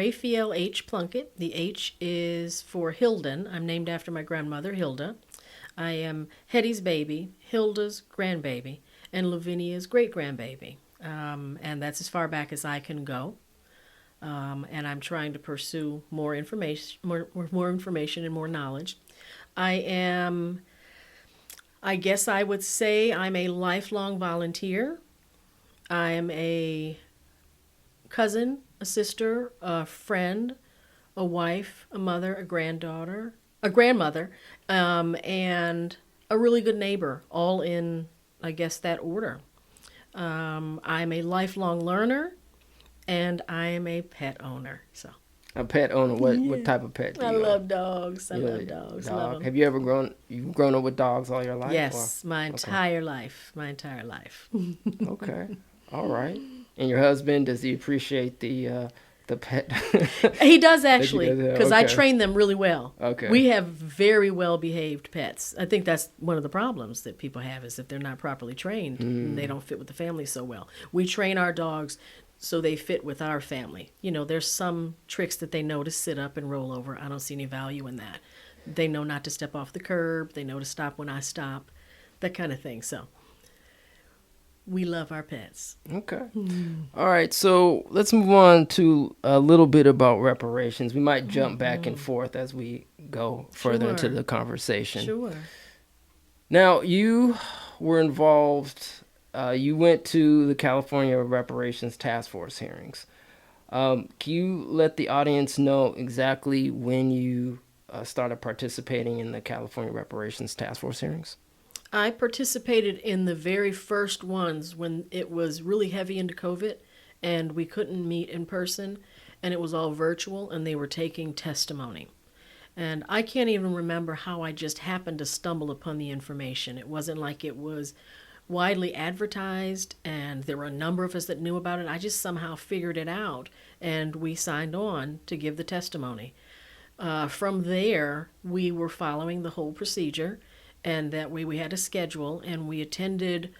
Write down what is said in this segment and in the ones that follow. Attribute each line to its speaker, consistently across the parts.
Speaker 1: Raphael H. Plunkett. The H is for Hilden. I'm named after my grandmother, Hilda. I am Hetty's baby, Hilda's grandbaby, and Lavinia's great-grandbaby. And that's as far back as I can go. And I'm trying to pursue more information, more information and more knowledge. I guess I would say I'm a lifelong volunteer. I'm a cousin, a sister, a friend, a wife, a mother, a granddaughter, a grandmother, and a really good neighbor, all in, I guess, that order. I'm a lifelong learner, and I am a pet owner. So
Speaker 2: A pet owner. What type of pet do
Speaker 1: I
Speaker 2: you own?
Speaker 1: love dogs. I
Speaker 2: You
Speaker 1: love dogs.
Speaker 2: dog.
Speaker 1: Love them.
Speaker 2: Have you've grown up with dogs all your life?
Speaker 1: Yes,
Speaker 2: or?
Speaker 1: my
Speaker 2: Okay.
Speaker 1: entire life. My entire life.
Speaker 2: Okay. All right. And your husband, does he appreciate the pet?
Speaker 1: He does actually,
Speaker 2: does, yeah,
Speaker 1: because I
Speaker 2: okay.
Speaker 1: train them really well.
Speaker 2: Okay.
Speaker 1: We have very well behaved pets. I think that's one of the problems that people have is if they're not properly trained, and they don't fit with the family so well. We train our dogs so they fit with our family. You know, there's some tricks that they know to sit up and roll over. I don't see any value in that. They know not to step off the curb. They know to stop when I stop, that kind of thing. So we love our pets.
Speaker 2: Okay. All right. So let's move on to a little bit about reparations. We might jump back and forth as we go further into
Speaker 1: Sure.
Speaker 2: the conversation.
Speaker 1: Sure.
Speaker 2: Now, you were involved, you went to the California Reparations Task Force hearings. Can you let the audience know exactly when you started participating in the California Reparations Task Force hearings?
Speaker 1: I participated in the very first ones when it was really heavy into COVID and we couldn't meet in person and it was all virtual and they were taking testimony. And I can't even remember how I just happened to stumble upon the information. It wasn't like it was widely advertised and there were a number of us that knew about it. I just somehow figured it out and we signed on to give the testimony. From there, we were following the whole procedure. And that way we had a schedule and we attended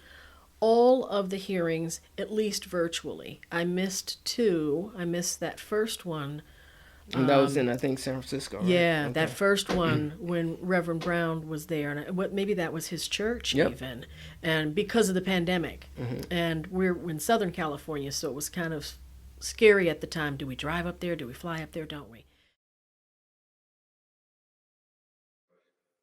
Speaker 1: all of the hearings, at least virtually. I missed two. I missed that first one.
Speaker 2: And that was in, I think, San Francisco, right?
Speaker 1: Yeah,
Speaker 2: Okay.
Speaker 1: that first one when Reverend Brown was there. And maybe that was his church even. And because of the pandemic. And we're in Southern California, so it was kind of scary at the time. Do we drive up there? Do we fly up there? Don't we?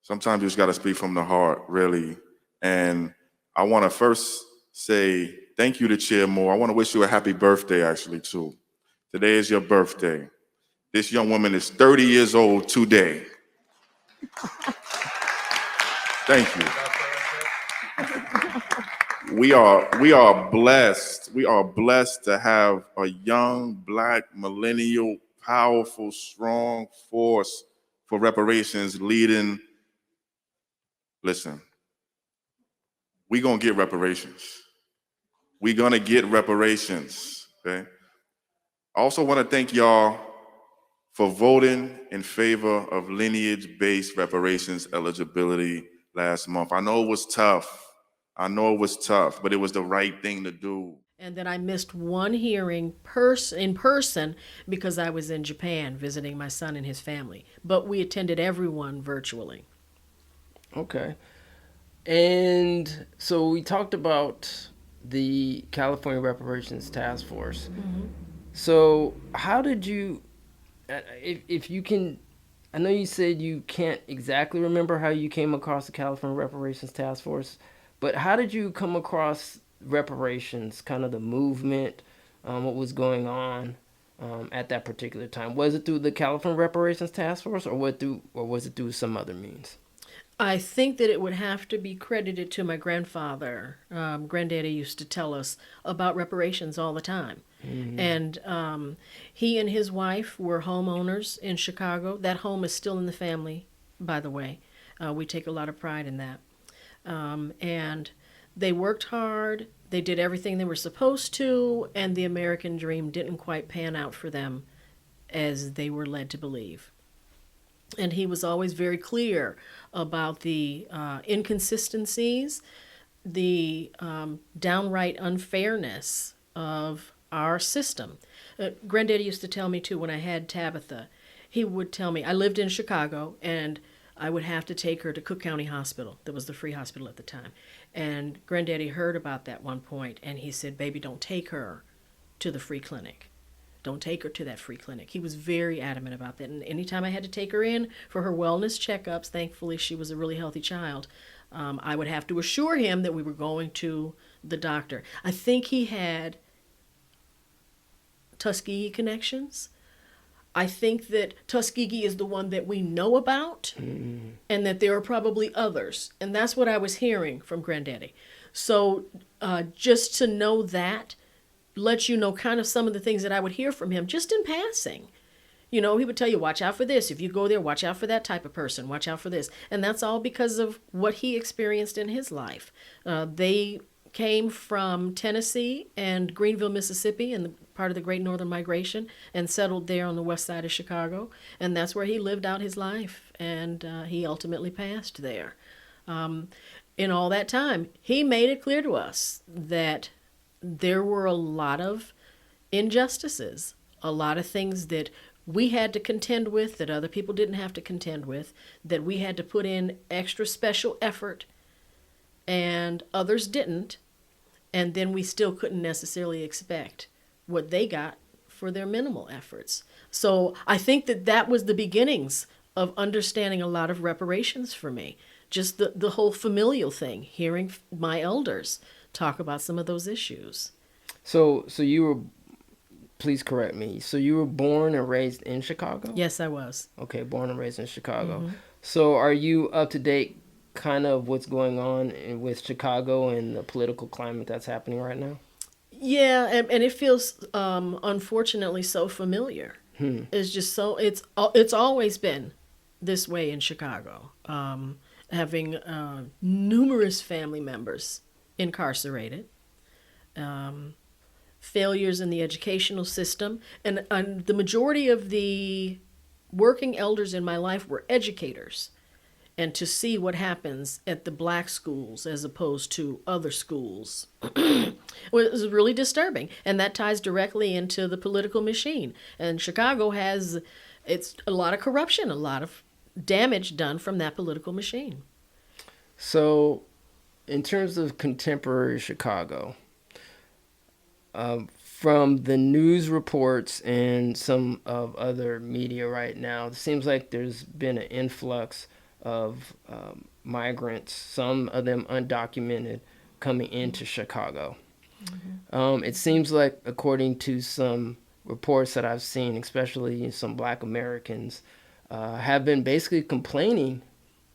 Speaker 3: Sometimes you just got to speak from the heart, really. And I want to first say thank you to Chair Moore. I want to wish you a happy birthday, actually, too. Today is your birthday. This young woman is 30 years old today. Thank you. We are blessed. We are blessed to have a young, Black, millennial, powerful, strong force for reparations leading. Listen, we're going to get reparations. We're going to get reparations, okay? I also want to thank y'all for voting in favor of lineage-based reparations eligibility last month. I know it was tough. But it was the right thing to do.
Speaker 1: And then I missed one hearing in person because I was in Japan visiting my son and his family. But we attended everyone virtually.
Speaker 2: Okay. And so we talked about the California Reparations Task Force. So how did you, if you can, I know you said you can't exactly remember how you came across the California Reparations Task Force, but how did you come across reparations, kind of the movement, what was going on at that particular time? Was it through the California Reparations Task Force, or was it through some other means?
Speaker 1: I think that it would have to be credited to my grandfather. Granddaddy used to tell us about reparations all the time. And he and his wife were homeowners in Chicago. That home is still in the family, by the way. We take a lot of pride in that. And they worked hard. They did everything they were supposed to, and the American dream didn't quite pan out for them as they were led to believe. And he was always very clear about the inconsistencies, the downright unfairness of our system. Granddaddy used to tell me too, when I had Tabitha, he would tell me, I lived in Chicago, and I would have to take her to Cook County Hospital. That was the free hospital at the time. And Granddaddy heard about that one point, and he said, baby, don't take her to the free clinic. Don't take her to that free clinic. He was very adamant about that. And anytime I had to take her in for her wellness checkups, thankfully she was a really healthy child, I would have to assure him that we were going to the doctor. I think he had Tuskegee connections. I think that Tuskegee is the one that we know about, and that there are probably others. And that's what I was hearing from Granddaddy. So just to know that lets you know kind of some of the things that I would hear from him just in passing. You know, he would tell you, watch out for this. If you go there, watch out for that type of person. Watch out for this. And that's all because of what he experienced in his life. They came from Tennessee and Greenville, Mississippi, and part of the Great Northern Migration, and settled there on the west side of Chicago. And that's where he lived out his life. And he ultimately passed there. In all that time, he made it clear to us that there were a lot of injustices, a lot of things that we had to contend with that other people didn't have to contend with, that we had to put in extra special effort and others didn't, and then we still couldn't necessarily expect what they got for their minimal efforts. So I think that that was the beginnings of understanding a lot of reparations for me. Just the whole familial thing, hearing my elders talk about some of those issues.
Speaker 2: So you were, please correct me, so you were born and raised in Chicago?
Speaker 1: Yes, I was.
Speaker 2: Okay, born and raised in Chicago.
Speaker 1: Mm-hmm.
Speaker 2: So are you up to date kind of what's going on with Chicago and the political climate that's happening right now?
Speaker 1: Yeah, and it feels unfortunately so familiar. It's just so, it's always been this way in Chicago. Having numerous family members incarcerated, failures in the educational system, and the majority of the working elders in my life were educators. And to see what happens at the black schools as opposed to other schools was really disturbing. And that ties directly into the political machine. And Chicago has, it's a lot of corruption, a lot of damage done from that political machine.
Speaker 2: So in terms of contemporary Chicago, from the news reports and some of other media right now, it seems like there's been an influx of migrants, some of them undocumented, coming into Chicago. Mm-hmm. It seems like, according to some reports that I've seen, especially some Black Americans, have been basically complaining,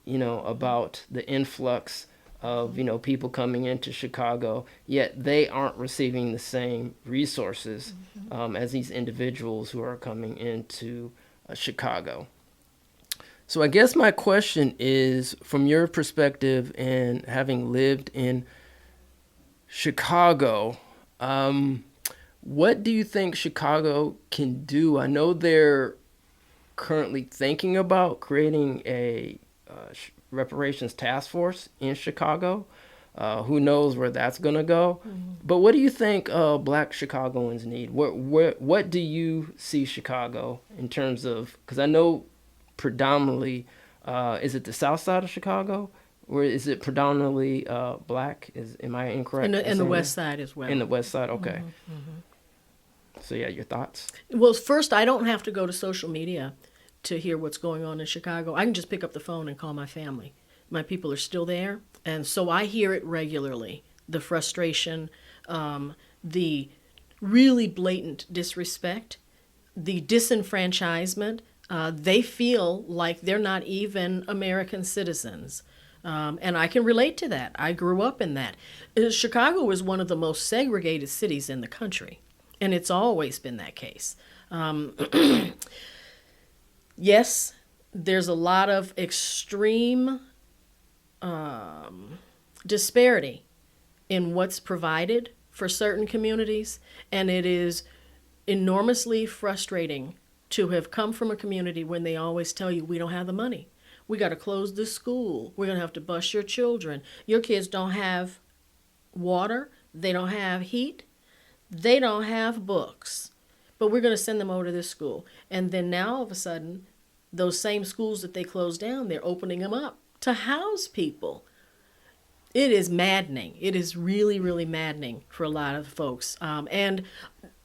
Speaker 2: about the influx of, people coming into Chicago, yet they aren't receiving the same resources as these individuals who are coming into Chicago. So I guess my question is, from your perspective and having lived in Chicago, what do you think Chicago can do? I know they're currently thinking about creating a reparations task force in Chicago. Who knows where that's going to go? Mm-hmm. But what do you think Black Chicagoans need? What do you see Chicago in terms of, because I know predominantly, is it the south side of Chicago? Or is it predominantly Black? Am I incorrect?
Speaker 1: In the west side as well.
Speaker 2: In the west side, okay. Mm-hmm. So yeah, your thoughts?
Speaker 1: Well, first, I don't have to go to social media to hear what's going on in Chicago. I can just pick up the phone and call my family. My people are still there, and so I hear it regularly. The frustration, the really blatant disrespect, the disenfranchisement. They feel like they're not even American citizens. And I can relate to that. I grew up in that. Chicago is one of the most segregated cities in the country, and it's always been that case. Yes, there's a lot of extreme disparity in what's provided for certain communities, and it is enormously frustrating to have come from a community when they always tell you, we don't have the money. We got to close this school. We're going to have to bus your children. Your kids don't have water. They don't have heat. They don't have books, but we're going to send them over to this school. And then now all of a sudden, those same schools that they closed down, they're opening them up to house people. It is maddening. It is really, really maddening for a lot of folks. And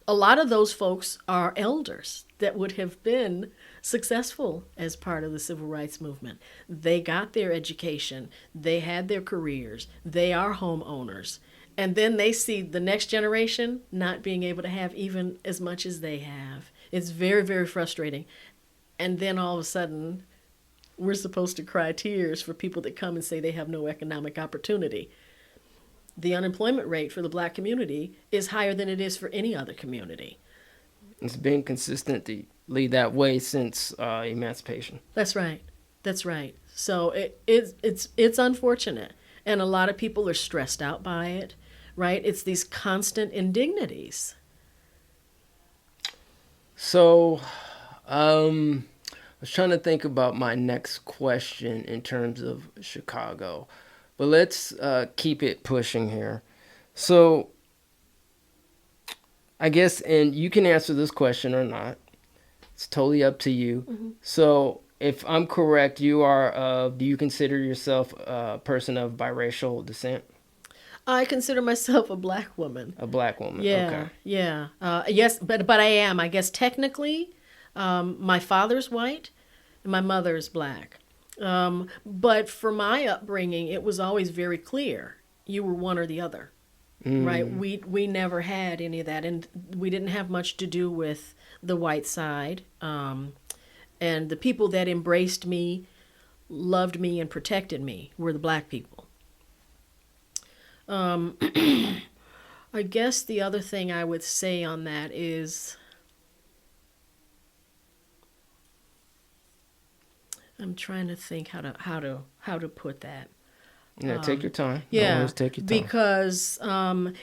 Speaker 1: a lot of those folks are elders that would have been successful as part of the civil rights movement. They got their education. They had their careers. They are homeowners. And then they see the next generation not being able to have even as much as they have. It's very, very frustrating. And then all of a sudden, we're supposed to cry tears for people that come and say they have no economic opportunity. The unemployment rate for the Black community is higher than it is for any other community.
Speaker 2: It's been consistently that way since emancipation.
Speaker 1: That's right. That's right. So it's unfortunate. And a lot of people are stressed out by it, right? It's these constant indignities.
Speaker 2: So, I was trying to think about my next question in terms of Chicago, but let's keep it pushing here. So, I guess, and you can answer this question or not. It's totally up to you. Mm-hmm. So, if I'm correct, do you consider yourself a person of biracial descent?
Speaker 1: I consider myself a Black woman.
Speaker 2: A Black woman.
Speaker 1: Yeah,
Speaker 2: okay.
Speaker 1: Yeah. Yes, but I am. I guess technically, my father's white, and my mother's Black. But for my upbringing, it was always very clear you were one or the other. Right? We never had any of that, and we didn't have much to do with the white side. And the people that embraced me, loved me, and protected me were the Black people. I guess the other thing I would say on that is, I'm trying to think how to put that.
Speaker 2: Yeah, take your time.
Speaker 1: Yeah,
Speaker 2: always take your time.
Speaker 1: Because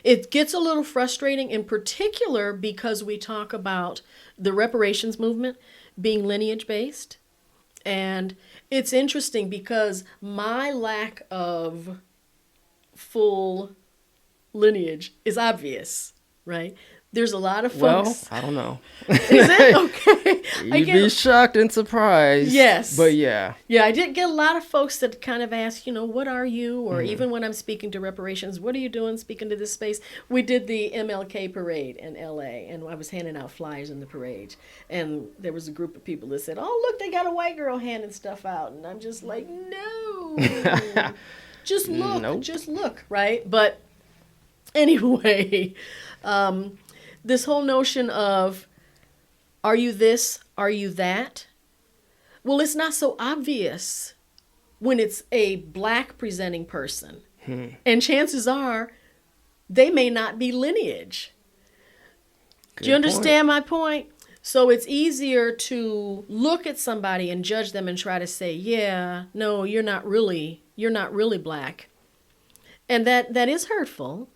Speaker 1: it gets a little frustrating, in particular because we talk about the reparations movement being lineage-based. And it's interesting because my lack of full lineage is obvious, right? There's a lot of folks.
Speaker 2: Well, I don't know.
Speaker 1: Is it? Okay.
Speaker 2: You'd be shocked and surprised.
Speaker 1: Yes.
Speaker 2: But yeah.
Speaker 1: Yeah, I did get a lot of folks that kind of ask, what are you? Or even when I'm speaking to reparations, what are you doing speaking to this space? We did the MLK parade in LA, and I was handing out flyers in the parade. And there was a group of people that said, oh, look, they got a white girl handing stuff out. And I'm just like, no. Just look.
Speaker 2: Nope.
Speaker 1: Just look, right? But anyway, this whole notion of, are you this, are you that? Well, it's not so obvious when it's a Black presenting person. And chances are, they may not be lineage. Do you understand my point? So it's easier to look at somebody and judge them and try to say, yeah, no, you're not really Black. And that is hurtful.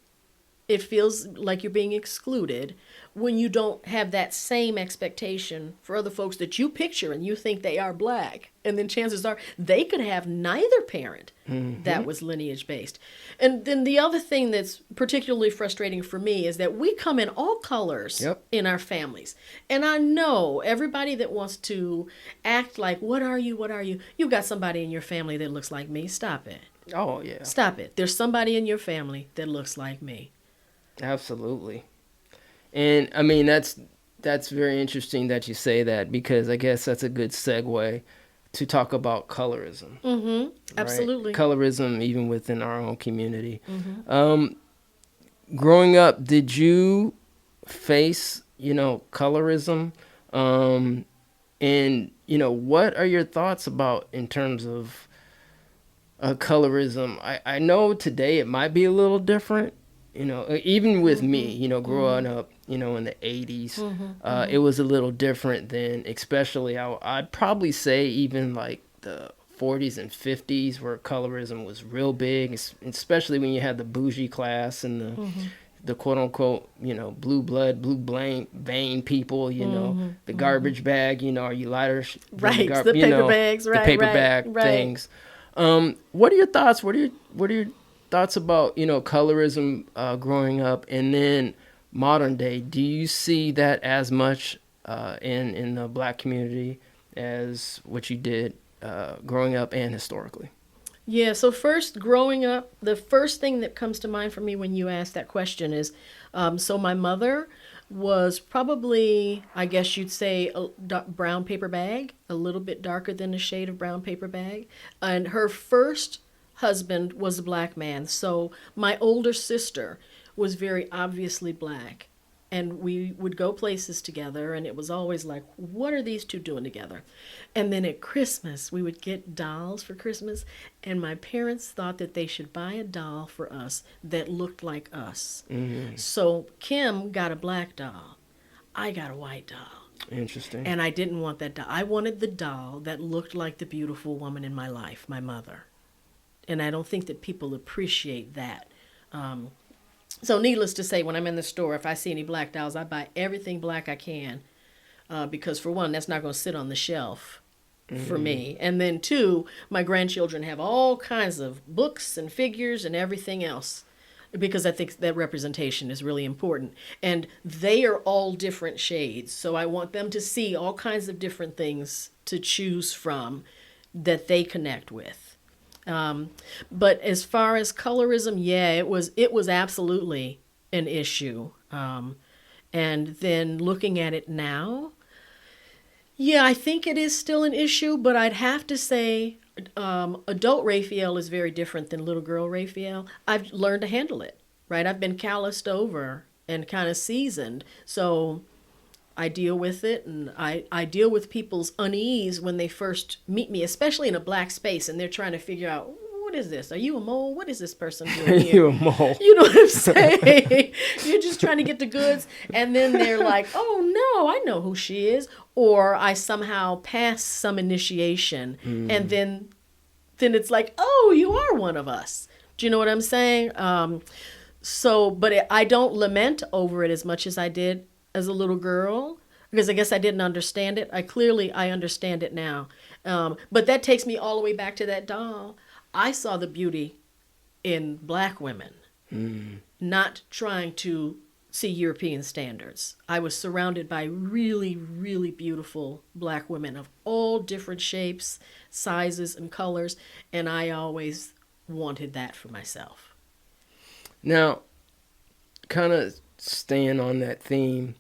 Speaker 1: It feels like you're being excluded when you don't have that same expectation for other folks that you picture and you think they are Black. And then chances are they could have neither parent that was lineage based. And then the other thing that's particularly frustrating for me is that we come in all colors in our families. And I know everybody that wants to act like, what are you? What are you? You've got somebody in your family that looks like me. Stop it.
Speaker 2: Oh, yeah.
Speaker 1: Stop it. There's somebody in your family that looks like me.
Speaker 2: Absolutely. And I mean, that's very interesting that you say that, because I guess that's a good segue to talk about colorism.
Speaker 1: Mm-hmm. Absolutely.
Speaker 2: Right? Colorism, even within our own community. Growing up, did you face, colorism? And, what are your thoughts about in terms of colorism? I know today it might be a little different. Even with me, growing up, in the 80s, it was a little different than, especially, I'd probably say even like the 40s and 50s, where colorism was real big, especially when you had the bougie class and the quote unquote, blue blood, blue vein people, the garbage bag, are you lighter?
Speaker 1: Right, the paper bags, right,
Speaker 2: the paper bag things. What are your thoughts? What are your thoughts about, colorism growing up? And then modern day, do you see that as much in the black community as what you did growing up and historically?
Speaker 1: Yeah, so first, growing up, the first thing that comes to mind for me when you ask that question is so my mother was probably, I guess you'd say, a brown paper bag, a little bit darker than a shade of brown paper bag. And her first husband was a black man. So my older sister was very obviously black. And we would go places together, and it was always like, what are these two doing together? And then at Christmas, we would get dolls for Christmas, and my parents thought that they should buy a doll for us that looked like us. Mm-hmm. So Kim got a black doll. I got a white doll.
Speaker 2: Interesting.
Speaker 1: And I didn't want that doll. I wanted the doll that looked like the beautiful woman in my life, my mother. And I don't think that people appreciate that. So needless to say, when I'm in the store, if I see any black dolls, I buy everything black I can because, for one, that's not going to sit on the shelf for me. And then, two, my grandchildren have all kinds of books and figures and everything else because I think that representation is really important. And they are all different shades, so I want them to see all kinds of different things to choose from that they connect with. But as far as colorism, yeah, it was absolutely an issue. And then looking at it now, yeah, I think it is still an issue, but I'd have to say adult Raphael is very different than little girl Raphael. I've learned to handle it, right? I've been calloused over and kind of seasoned. So I deal with it, and I deal with people's unease when they first meet me, especially in a black space, and they're trying to figure out, what is this? Are you a mole? What is this person doing
Speaker 2: Are
Speaker 1: here?
Speaker 2: you a mole?
Speaker 1: You know what I'm saying? You're just trying to get the goods, and then they're like, oh, no, I know who she is. Or I somehow pass some initiation, and then it's like, oh, you are one of us. Do you know what I'm saying? But I don't lament over it as much as I did as a little girl, because I guess I didn't understand it. I understand it now. But that takes me all the way back to that doll. I saw the beauty in black women, not trying to see European standards. I was surrounded by really, really beautiful black women of all different shapes, sizes, and colors, and I always wanted that for myself.
Speaker 2: Now, kind of staying on that theme,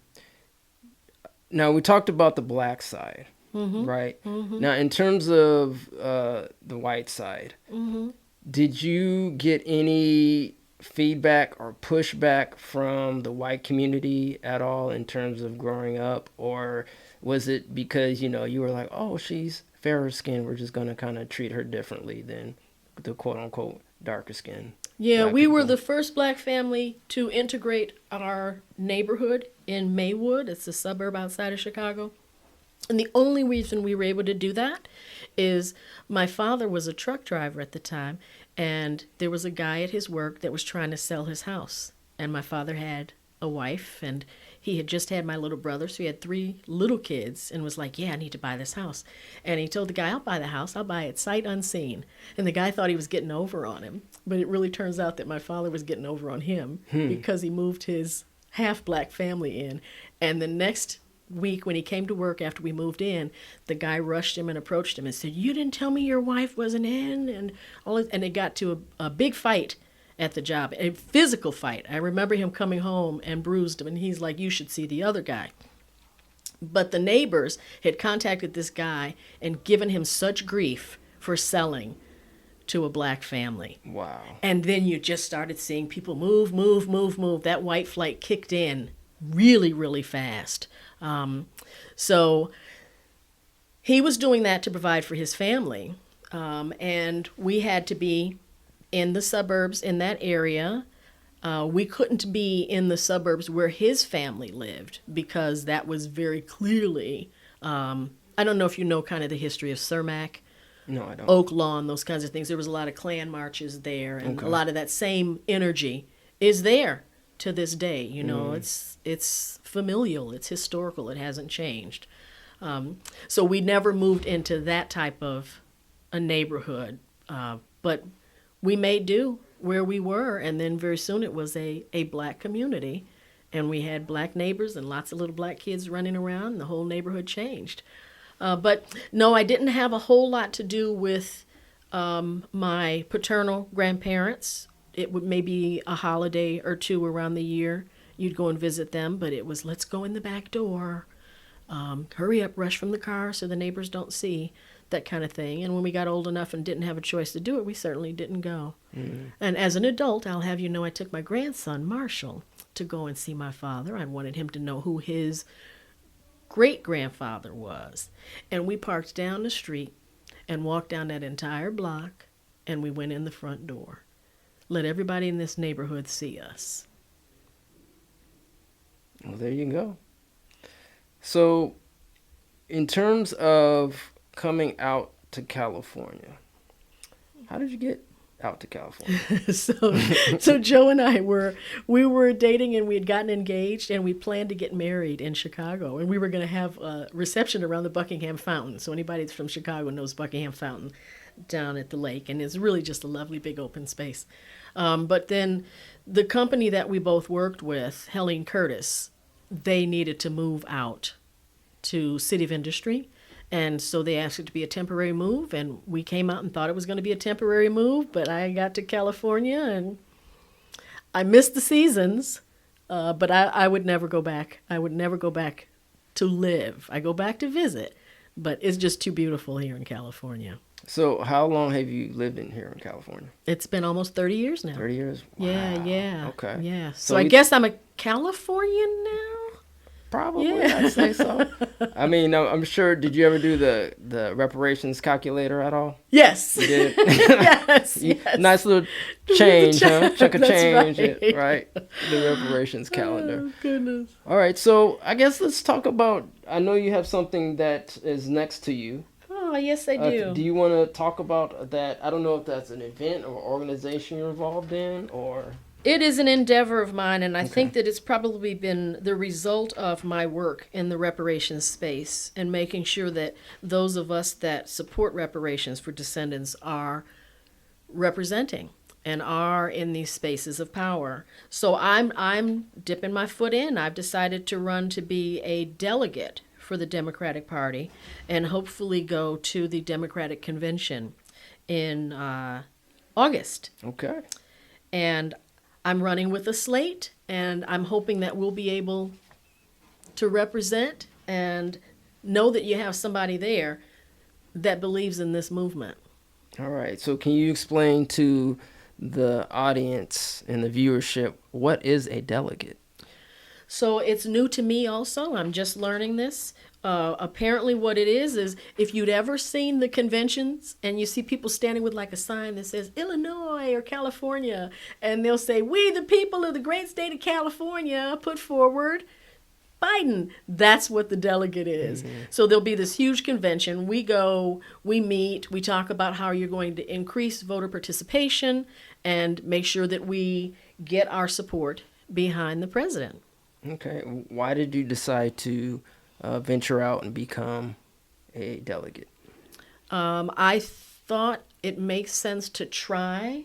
Speaker 2: now we talked about the black side, right? Mm-hmm. Now, in terms of the white side, did you get any feedback or pushback from the white community at all in terms of growing up? Or was it because, you were like, oh, she's fairer skin, we're just going to kind of treat her differently than the quote-unquote darker skin?
Speaker 1: Yeah, we were the first black family to integrate our neighborhood in Maywood. It's a suburb outside of Chicago. And the only reason we were able to do that is my father was a truck driver at the time, and there was a guy at his work that was trying to sell his house. And my father had a wife, and he had just had my little brother, so he had 3 little kids, and was like, yeah, I need to buy this house. And he told the guy, I'll buy the house. I'll buy it sight unseen. And the guy thought he was getting over on him. But it really turns out that my father was getting over on him because he moved his half-black family in. And the next week when he came to work after we moved in, the guy rushed him and approached him and said, you didn't tell me your wife wasn't in? And it got to a big fight at the job, a physical fight. I remember him coming home and bruised him, and he's like, you should see the other guy. But the neighbors had contacted this guy and given him such grief for selling to a black family.
Speaker 2: Wow.
Speaker 1: And then you just started seeing people move. That white flight kicked in really, really fast. So he was doing that to provide for his family. And we had to be in the suburbs in that area. We couldn't be in the suburbs where his family lived because that was very clearly, I don't know if you know kind of the history of Cermak.
Speaker 2: No, I don't.
Speaker 1: Oak Lawn, those kinds of things. There was a lot of Klan marches there, and a lot of that same energy is there to this day. It's familial, it's historical, it hasn't changed. So we never moved into that type of a neighborhood, but we made do where we were, and then very soon it was a black community, And we had black neighbors and lots of little black kids running around, and the whole neighborhood changed. But no, I didn't have a whole lot to do with my paternal grandparents. It would maybe a holiday or two around the year. You'd go and visit them, but it was, let's go in the back door. Hurry up, rush from the car so the neighbors don't see, that kind of thing. And when we got old enough and didn't have a choice to do it, we certainly didn't go. Mm-hmm. And as an adult, I'll have you know, I took my grandson, Marshall, to go and see my father. I wanted him to know who his great-grandfather was. And we parked down the street and walked down that entire block, and we went in the front door. Let everybody in this neighborhood see us.
Speaker 2: Well, there you go. So, in terms of coming out to California, how did you get out to California?
Speaker 1: So Joe and I were dating, and we had gotten engaged, and we planned to get married in Chicago, and we were going to have a reception around the Buckingham Fountain. So anybody that's from Chicago knows Buckingham Fountain down at the lake, and it's really just a lovely big open space. But then the company that we both worked with, Helene Curtis, they needed to move out to City of Industry. And so they asked it to be a temporary move, and we came out and thought it was going to be a temporary move, but I got to California, and I missed the seasons, but I would never go back. I would never go back to live. I go back to visit, but it's just too beautiful here in California.
Speaker 2: So how long have you lived in here in California?
Speaker 1: It's been almost 30 years now.
Speaker 2: 30 years? Wow.
Speaker 1: Yeah.
Speaker 2: Okay.
Speaker 1: Yeah. So I guess I'm a Californian now?
Speaker 2: Probably,
Speaker 1: yeah.
Speaker 2: I'd say so. I mean, I'm sure, did you ever do the reparations calculator at all?
Speaker 1: Yes.
Speaker 2: You did?
Speaker 1: yes.
Speaker 2: Nice little change, huh? Chunk of
Speaker 1: That's
Speaker 2: change,
Speaker 1: right.
Speaker 2: Right? The reparations calendar.
Speaker 1: Oh, goodness.
Speaker 2: All right, so I guess let's talk about, I know you have something that is next to you.
Speaker 1: Oh, yes, I do.
Speaker 2: Do you want to talk about that? I don't know if that's an event or organization you're involved in, or...
Speaker 1: It is an endeavor of mine, and I think that it's probably been the result of my work in the reparations space and making sure that those of us that support reparations for descendants are representing and are in these spaces of power. So I'm dipping my foot in. I've decided to run to be a delegate for the Democratic Party and hopefully go to the Democratic Convention in August.
Speaker 2: Okay.
Speaker 1: And I'm running with a slate, and I'm hoping that we'll be able to represent and know that you have somebody there that believes in this movement.
Speaker 2: All right. So can you explain to the audience and the viewership, what is a delegate?
Speaker 1: So it's new to me also. I'm just learning this. Apparently what it is if you'd ever seen the conventions and you see people standing with like a sign that says Illinois or California, and they'll say, "We the people of the great state of California put forward Biden." That's what the delegate is. Mm-hmm. So there'll be this huge convention. We go, we meet, we talk about how you're going to increase voter participation and make sure that we get our support behind the president.
Speaker 2: Okay. Why did you decide to venture out and become a delegate?
Speaker 1: I thought it makes sense to try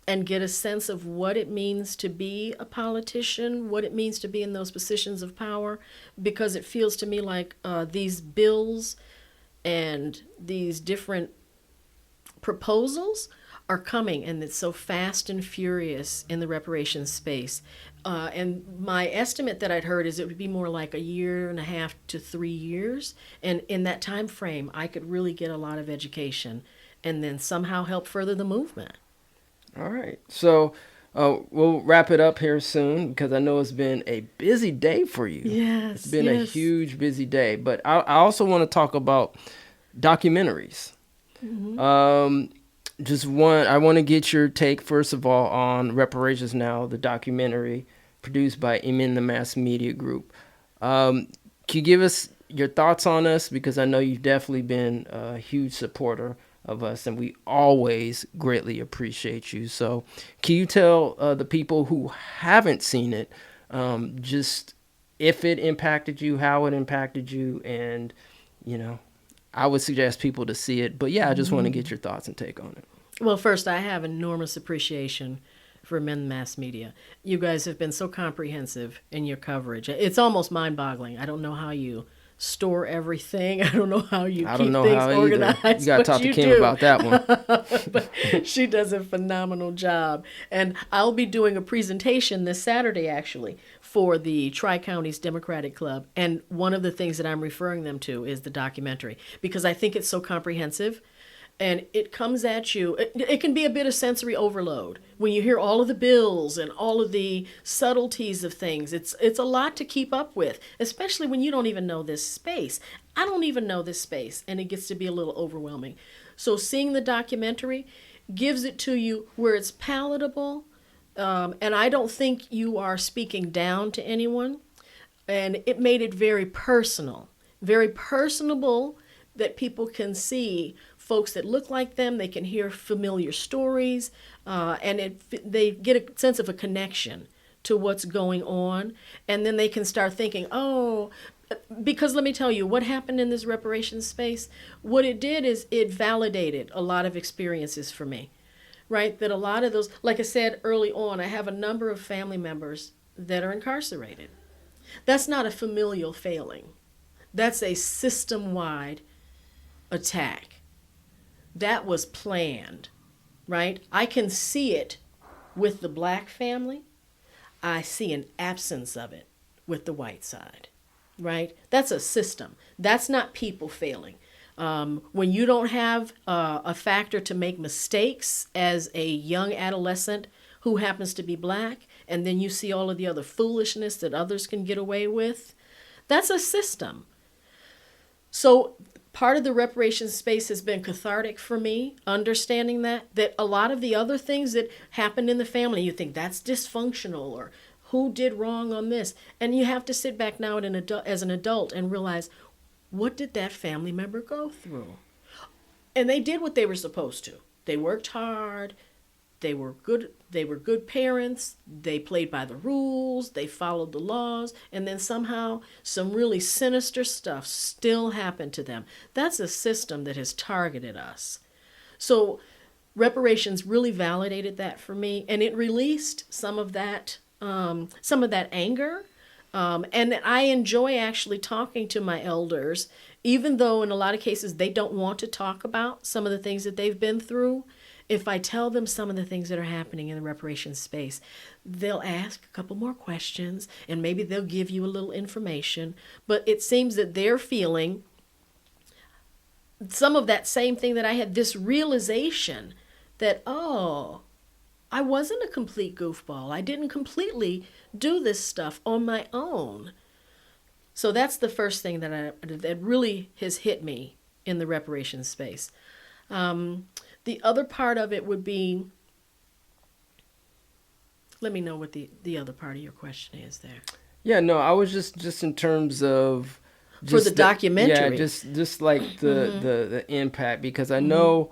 Speaker 1: and get a sense of what it means to be a politician, what it means to be in those positions of power, because it feels to me like these bills and these different proposals are coming, and it's so fast and furious in the reparations space. And my estimate that I'd heard is it would be more like 1.5 to 3 years. And in that time frame, I could really get a lot of education and then somehow help further the movement.
Speaker 2: All right. So we'll wrap it up here soon because I know it's been a busy day for you.
Speaker 1: Yes.
Speaker 2: It's been a huge, busy day. But I also want to talk about documentaries. Mm-hmm. I want to get your take, first of all, on Reparations Now, the documentary produced by Emin the Mass Media Group. Can you give us your thoughts on us? Because I know you've definitely been a huge supporter of us, and we always greatly appreciate you. So can you tell the people who haven't seen it just if it impacted you, how it impacted you, and, I would suggest people to see it. But, yeah, I just want to get your thoughts and take on it.
Speaker 1: Well, first, I have enormous appreciation for men mass media. You guys have been so comprehensive in your coverage. It's almost mind-boggling. I don't know how you store everything. I don't know how you
Speaker 2: I
Speaker 1: keep
Speaker 2: don't know
Speaker 1: things
Speaker 2: how
Speaker 1: organized.
Speaker 2: either. You got to talk to Kim
Speaker 1: do.
Speaker 2: about that one.
Speaker 1: But she does a phenomenal job. And I'll be doing a presentation this Saturday, actually, for the Tri-Counties Democratic Club. And one of the things that I'm referring them to is the documentary, because I think it's so comprehensive. And it comes at you. It can be a bit of sensory overload when you hear all of the bills and all of the subtleties of things. It's a lot to keep up with, especially when you don't even know this space. I don't even know this space, and it gets to be a little overwhelming. So seeing the documentary gives it to you where it's palatable, and I don't think you are speaking down to anyone. And it made it very personal, very personable, that people can see folks that look like them. They can hear familiar stories, and they get a sense of a connection to what's going on. And then they can start thinking, oh, because let me tell you, what happened in this reparations space, what it did is it validated a lot of experiences for me, right? That a lot of those, like I said early on, I have a number of family members that are incarcerated. That's not a familial failing. That's a system-wide attack. That was planned, right? I can see it with the black family. I see an absence of it with the white side, right? That's a system. That's not people failing. When you don't have a factor to make mistakes as a young adolescent who happens to be black, and then you see all of the other foolishness that others can get away with, that's a system. So part of the reparations space has been cathartic for me, understanding that a lot of the other things that happened in the family, you think that's dysfunctional or who did wrong on this. And you have to sit back now as an adult and realize, what did that family member go through? And they did what they were supposed to. They worked hard. They were good parents. They played by the rules. They followed the laws. And then somehow some really sinister stuff still happened to them. That's a system that has targeted us. So reparations really validated that for me, and it released some of that anger. And I enjoy actually talking to my elders, even though in a lot of cases they don't want to talk about some of the things that they've been through. If I tell them some of the things that are happening in the reparations space, they'll ask a couple more questions, and maybe they'll give you a little information. But it seems that they're feeling some of that same thing that I had, this realization that, oh, I wasn't a complete goofball. I didn't completely do this stuff on my own. So that's the first thing that really has hit me in the reparations space. The other part of it would be, let me know what the other part of your question is there.
Speaker 2: Yeah, no, I was just in terms of
Speaker 1: for the documentary.
Speaker 2: Yeah, just like the impact, because I know,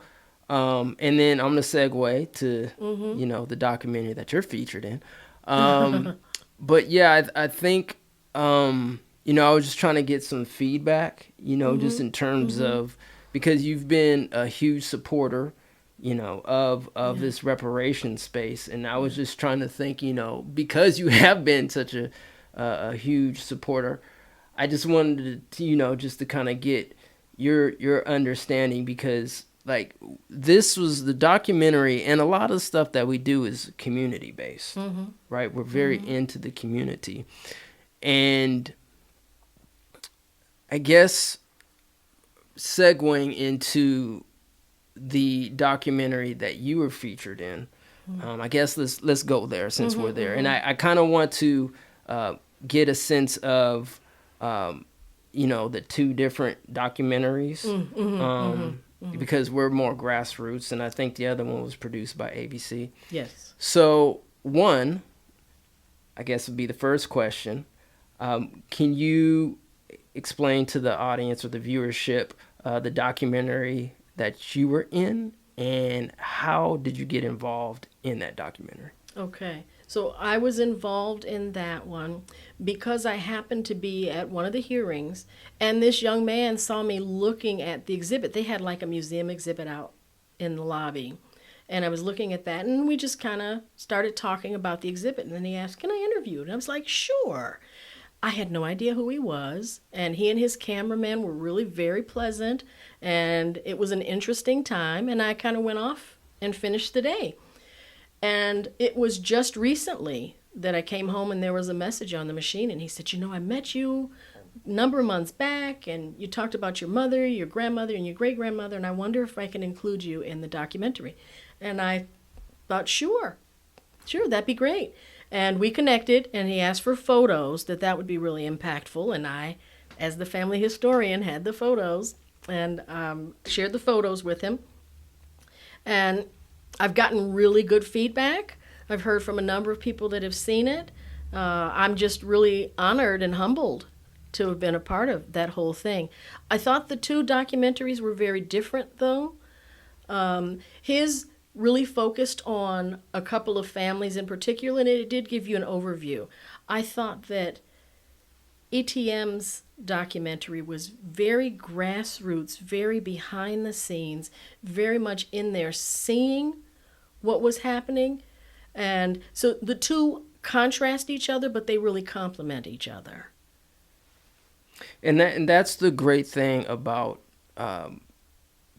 Speaker 2: and then I'm gonna segue to the documentary that you're featured in. But yeah, I think I was just trying to get some feedback, just in terms of, because you've been a huge supporter of this reparation space. And I was just trying to think, because you have been such a huge supporter, I just wanted to, just to kind of get your understanding, because like this was the documentary, and a lot of stuff that we do is community based, right? We're very into the community. And I guess segueing into the documentary that you were featured in, I guess let's go there since we're there. And I kind of want to get a sense of the two different documentaries, because we're more grassroots, and I think the other one was produced by ABC.
Speaker 1: Yes.
Speaker 2: So one, I guess, would be the first question. Can you explain to the audience or the viewership the documentary that you were in, and how did you get involved in that documentary?
Speaker 1: Okay. So I was involved in that one because I happened to be at one of the hearings, and this young man saw me looking at the exhibit. They had like a museum exhibit out in the lobby, And I was looking at that, and we just kind of started talking about the exhibit. And then he asked, "Can I interview?" And I was like, "Sure." I had no idea who he was, and he and his cameraman were really very pleasant, and it was an interesting time, and I kind of went off and finished the day. And it was just recently that I came home and there was a message on the machine, and he said, I met you a number of months back, and you talked about your mother, your grandmother, and your great-grandmother, and I wonder if I can include you in the documentary. And I thought, sure, that'd be great. And we connected, and he asked for photos, that would be really impactful, and I, as the family historian, had the photos and shared the photos with him. And I've gotten really good feedback. I've heard from a number of people that have seen it. I'm just really honored and humbled to have been a part of that whole thing. I thought the two documentaries were very different, though. His really focused on a couple of families in particular, and it did give you an overview. I thought that ETM's documentary was very grassroots, very behind the scenes, very much in there seeing what was happening. And so the two contrast each other, but they really complement each other.
Speaker 2: And that's the great thing about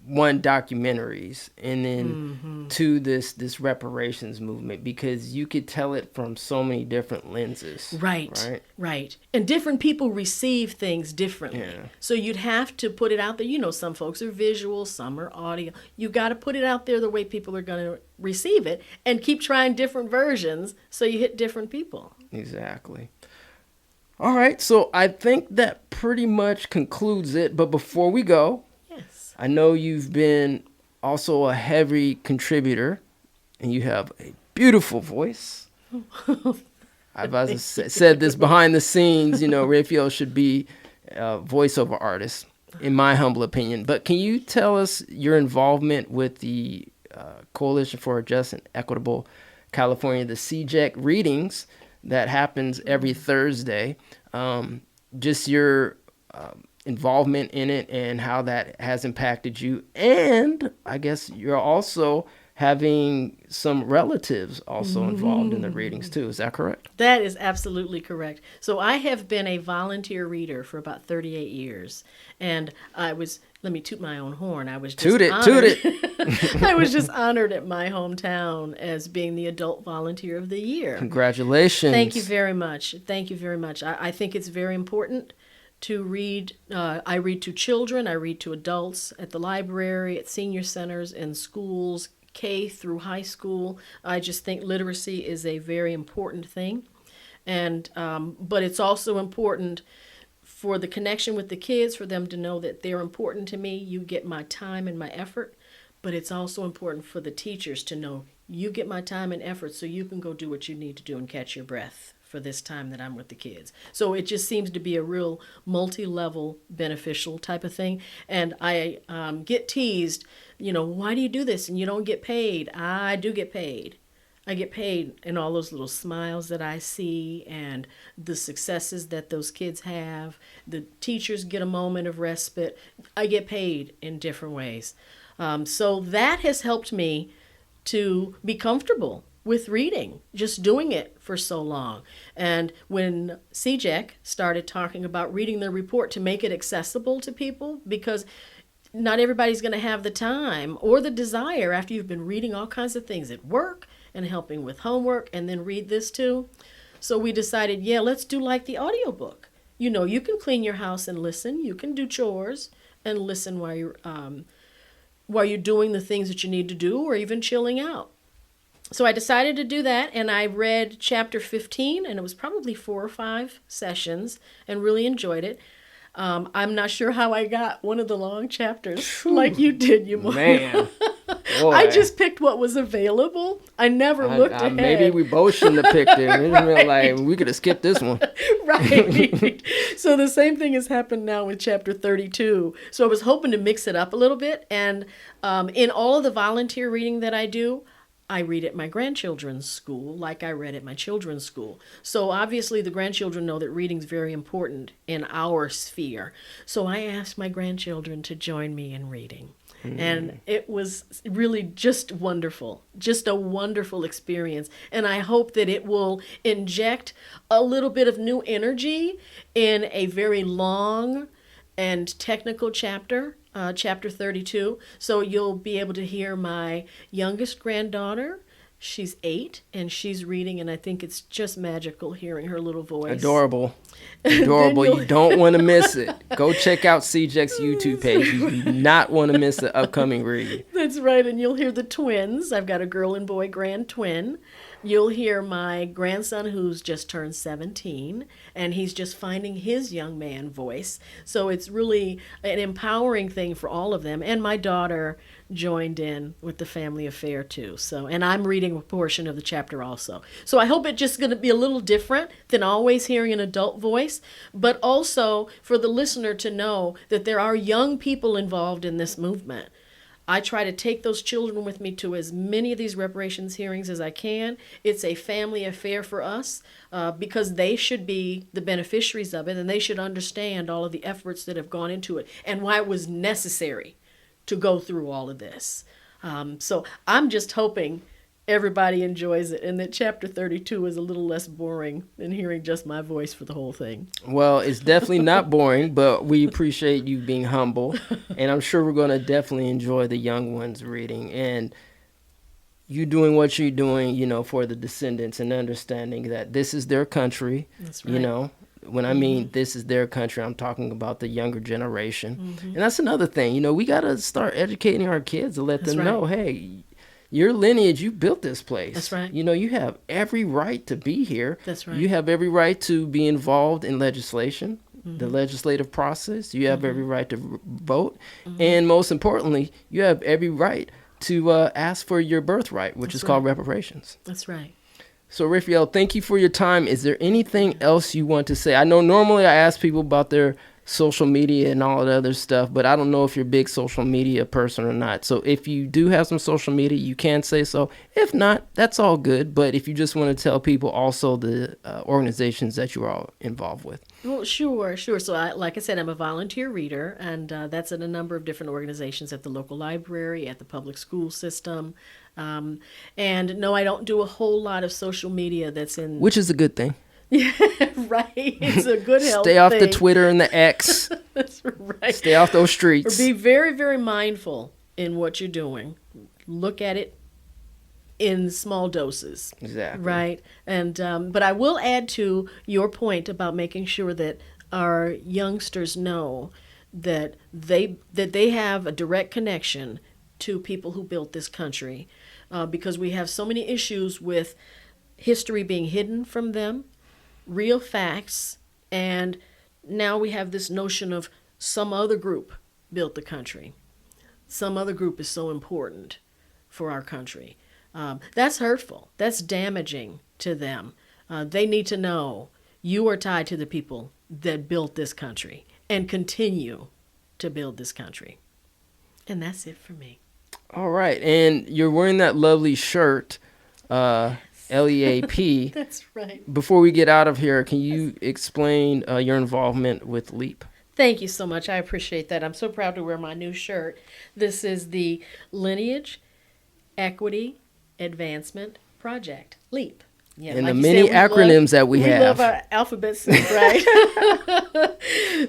Speaker 2: one, documentaries, and then two, this reparations movement, because you could tell it from so many different lenses.
Speaker 1: Right. And different people receive things differently.
Speaker 2: Yeah.
Speaker 1: So you'd have to put it out there. Some folks are visual, some are audio. You got to put it out there the way people are going to receive it, and keep trying different versions so you hit different people.
Speaker 2: Exactly. All right, so I think that pretty much concludes it. But before we go, I know you've been also a heavy contributor, and you have a beautiful voice. I've said this behind the scenes, Raphael should be a voiceover artist, in my humble opinion. But can you tell us your involvement with the Coalition for a Just and Equitable California, the CJEC readings that happens every Thursday? Just your involvement in it and how that has impacted you. And I guess you're also having some relatives also involved in the readings too. Is that correct?
Speaker 1: That is absolutely correct. So I have been a volunteer reader for about 38 years. And let me toot my own horn. I was just
Speaker 2: Toot it.
Speaker 1: I was just honored at my hometown as being the Adult Volunteer of the Year.
Speaker 2: Congratulations.
Speaker 1: Thank you very much. I think it's very important to read. I read to children, I read to adults at the library, at senior centers, in schools, K through high school. I just think literacy is a very important thing. And but it's also important for the connection with the kids, for them to know that they're important to me. You get my time and my effort. But it's also important for the teachers to know you get my time and effort so you can go do what you need to do and catch your breath for this time that I'm with the kids. So it just seems to be a real multi-level beneficial type of thing. And I get teased, why do you do this and you don't get paid? I do get paid. I get paid in all those little smiles that I see and the successes that those kids have. The teachers get a moment of respite. I get paid in different ways. So that has helped me to be comfortable with reading, just doing it for so long. And when CJEC started talking about reading the report to make it accessible to people, because not everybody's going to have the time or the desire after you've been reading all kinds of things at work and helping with homework and then read this too. So we decided, let's do like the audiobook. You can clean your house and listen. You can do chores and listen while you're doing the things that you need to do, or even chilling out. So I decided to do that, and I read chapter 15, and it was probably 4 or 5 sessions, and really enjoyed it. I'm not sure how I got one of the long chapters like you did,
Speaker 2: Man. Boy.
Speaker 1: I just picked what was available. I never looked ahead.
Speaker 2: Maybe we both shouldn't have picked it. We could have skipped this one.
Speaker 1: Right. So the same thing has happened now with chapter 32. So I was hoping to mix it up a little bit. And in all of the volunteer reading that I do, I read at my grandchildren's school like I read at my children's school. So obviously the grandchildren know that reading's very important in our sphere. So I asked my grandchildren to join me in reading. And it was really just wonderful, just a wonderful experience. And I hope that it will inject a little bit of new energy in a very long and technical chapter, chapter 32. So you'll be able to hear my youngest granddaughter. She's 8 and she's reading, and I think it's just magical hearing her little voice.
Speaker 2: Adorable. Adorable. You don't want to miss it. Go check out CJ's YouTube page. You do not want to miss the upcoming read.
Speaker 1: That's right. And you'll hear the twins. I've got a girl and boy grand twin. You'll hear my grandson who's just turned 17, and he's just finding his young man voice. So it's really an empowering thing for all of them. And my daughter joined in with the family affair too. So, and I'm reading a portion of the chapter also. So I hope it's just going to be a little different than always hearing an adult voice, but also for the listener to know that there are young people involved in this movement. I try to take those children with me to as many of these reparations hearings as I can. It's a family affair for us because they should be the beneficiaries of it, and they should understand all of the efforts that have gone into it and why it was necessary to go through all of this. So I'm just hoping everybody enjoys it, and that chapter 32 is a little less boring than hearing just my voice for the whole thing.
Speaker 2: Well, it's definitely not boring, but we appreciate you being humble, and I'm sure we're going to definitely enjoy the young ones reading, and you doing what you're doing, you know, for the descendants, and understanding that this is their country.
Speaker 1: That's right.
Speaker 2: You know, when I mean this is their country, I'm talking about the younger generation. And that's another thing, you know, we got to start educating our kids to let them know, hey, your lineage, you built this place.
Speaker 1: That's right.
Speaker 2: You know, you have every right to be here.
Speaker 1: That's right.
Speaker 2: You have every right to be involved in legislation, the legislative process. You have every right to vote. And most importantly, you have every right to ask for your birthright, which is called reparations.
Speaker 1: That's right.
Speaker 2: So, Raphael, thank you for your time. Is there anything else you want to say? I know normally I ask people about their social media and all that other stuff, but I don't know if you're a big social media person or not. So if you do have some social media, you can say so. If not, that's all good. But if you just want to tell people also the organizations that you are all involved with.
Speaker 1: Well, sure. So like I said, I'm a volunteer reader, and that's in a number of different organizations at the local library, at the public school system. And no, I don't do a whole lot of social media that's in...
Speaker 2: Which is a good thing.
Speaker 1: Yeah, right. It's a good help.
Speaker 2: Stay off the Twitter and the X.
Speaker 1: That's right.
Speaker 2: Stay off those streets.
Speaker 1: Or be very, very mindful in what you're doing. Look at it in small doses.
Speaker 2: Exactly.
Speaker 1: Right. And but I will add to your point about making sure that our youngsters know that they have a direct connection to people who built this country, because we have so many issues with history being hidden from them, real facts, and now we have this notion of some other group built the country. Some other group is so important for our country. That's hurtful. That's damaging to them. They need to know you are tied to the people that built this country and continue to build this country. And that's it for me.
Speaker 2: All right. And you're wearing that lovely shirt, LEAP.
Speaker 1: That's right.
Speaker 2: Before we get out of here, can you explain your involvement with LEAP?
Speaker 1: Thank you so much. I appreciate that. I'm so proud to wear my new shirt. This is the Lineage Equity Advancement Project, LEAP. Yeah,
Speaker 2: and
Speaker 1: like
Speaker 2: the many acronyms that we have.
Speaker 1: We love our alphabet soup, right?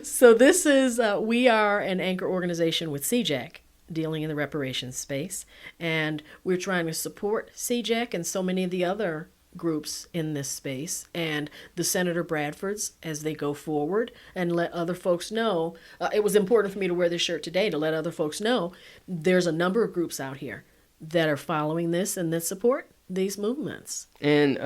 Speaker 1: So this is, we are an anchor organization with CJAC, dealing in the reparations space, and we're trying to support CJAC and so many of the other groups in this space and the Senator Bradfords as they go forward, and let other folks know. It was important for me to wear this shirt today to let other folks know there's a number of groups out here that are following this and that support these movements.
Speaker 2: And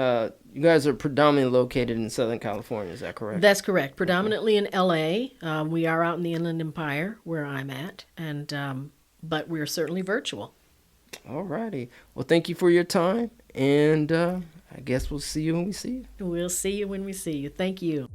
Speaker 2: you guys are predominantly located in Southern California, is that correct?
Speaker 1: That's correct. Predominantly in LA. We are out in the Inland Empire where I'm at, and but we're certainly virtual.
Speaker 2: All righty. Well, thank you for your time, and I guess we'll see you when we see you.
Speaker 1: We'll see you when we see you. Thank you.